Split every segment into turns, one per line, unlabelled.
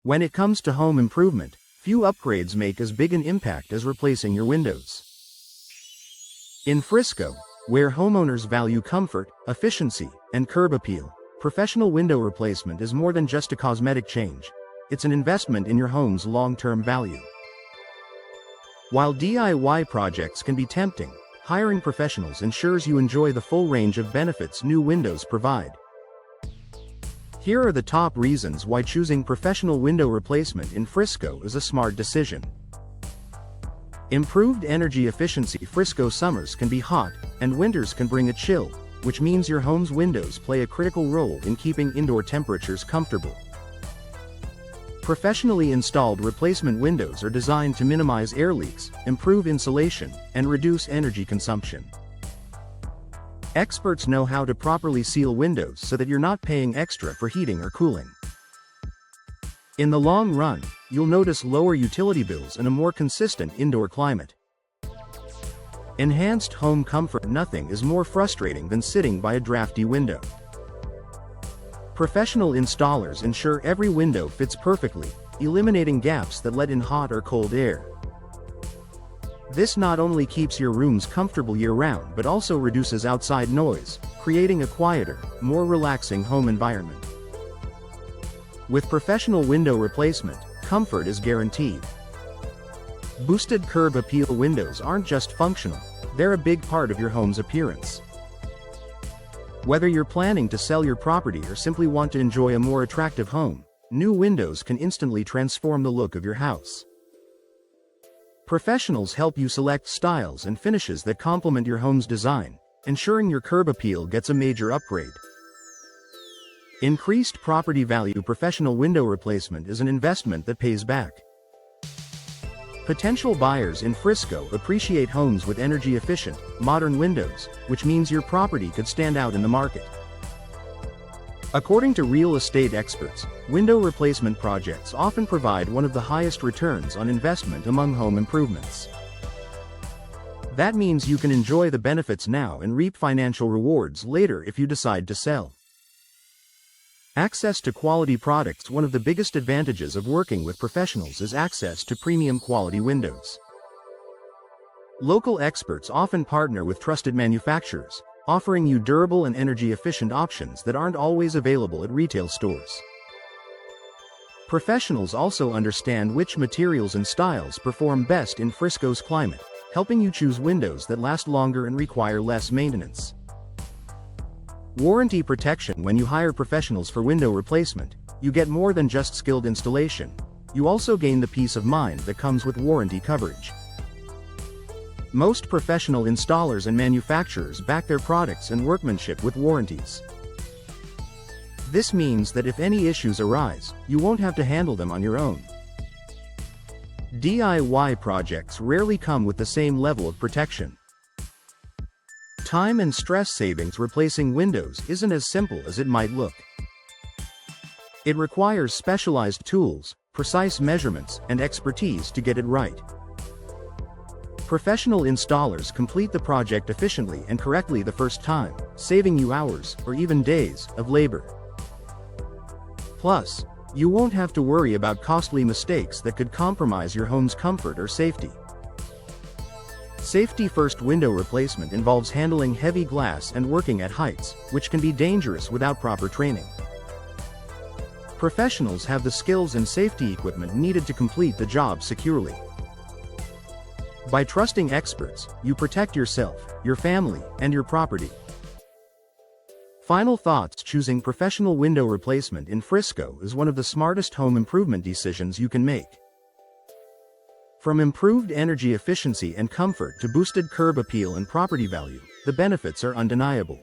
When it comes to home improvement, few upgrades make as big an impact as replacing your windows. In Frisco, where homeowners value comfort, efficiency, and curb appeal, professional window replacement is more than just a cosmetic change. It's an investment in your home's long-term value. While DIY projects can be tempting, hiring professionals ensures you enjoy the full range of benefits new windows provide. Here are the top reasons why choosing professional window replacement in Frisco is a smart decision. Improved energy efficiency. Frisco summers can be hot, and winters can bring a chill, which means your home's windows play a critical role in keeping indoor temperatures comfortable. Professionally installed replacement windows are designed to minimize air leaks, improve insulation, and reduce energy consumption. Experts know how to properly seal windows so that you're not paying extra for heating or cooling. In the long run, you'll notice lower utility bills and a more consistent indoor climate. Enhanced home comfort. Nothing is more frustrating than sitting by a drafty window. Professional installers ensure every window fits perfectly, eliminating gaps that let in hot or cold air. This not only keeps your rooms comfortable year-round but also reduces outside noise, creating a quieter, more relaxing home environment. With professional window replacement, comfort is guaranteed. Boosted curb appeal. Windows aren't just functional, they're a big part of your home's appearance. Whether you're planning to sell your property or simply want to enjoy a more attractive home, new windows can instantly transform the look of your house. Professionals help you select styles and finishes that complement your home's design, ensuring your curb appeal gets a major upgrade. Increased property value. Professional window replacement is an investment that pays back. Potential buyers in Frisco appreciate homes with energy-efficient, modern windows, which means your property could stand out in the market. According to real estate experts, window replacement projects often provide one of the highest returns on investment among home improvements. That means you can enjoy the benefits now and reap financial rewards later if you decide to sell. Access to quality products. One of the biggest advantages of working with professionals is access to premium quality windows. Local experts often partner with trusted manufacturers, offering you durable and energy-efficient options that aren't always available at retail stores. Professionals also understand which materials and styles perform best in Frisco's climate, helping you choose windows that last longer and require less maintenance. Warranty protection. When you hire professionals for window replacement, you get more than just skilled installation. You also gain the peace of mind that comes with warranty coverage. Most professional installers and manufacturers back their products and workmanship with warranties. This means that if any issues arise, you won't have to handle them on your own. DIY projects rarely come with the same level of protection. Time and stress savings. Replacing windows isn't as simple as it might look. It requires specialized tools, precise measurements, and expertise to get it right. Professional installers complete the project efficiently and correctly the first time, saving you hours, or even days, of labor. Plus, you won't have to worry about costly mistakes that could compromise your home's comfort or safety. Safety-first. Window replacement involves handling heavy glass and working at heights, which can be dangerous without proper training. Professionals have the skills and safety equipment needed to complete the job securely. By trusting experts, you protect yourself, your family, and your property. Final thoughts. Choosing professional window replacement in Frisco is one of the smartest home improvement decisions you can make. From improved energy efficiency and comfort to boosted curb appeal and property value, the benefits are undeniable.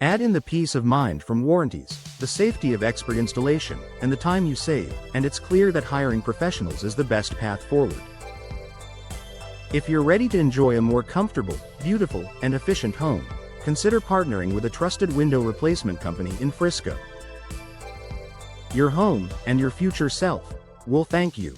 Add in the peace of mind from warranties, the safety of expert installation, and the time you save, and it's clear that hiring professionals is the best path forward. If you're ready to enjoy a more comfortable, beautiful, and efficient home, consider partnering with a trusted window replacement company in Frisco. Your home, and your future self, will thank you.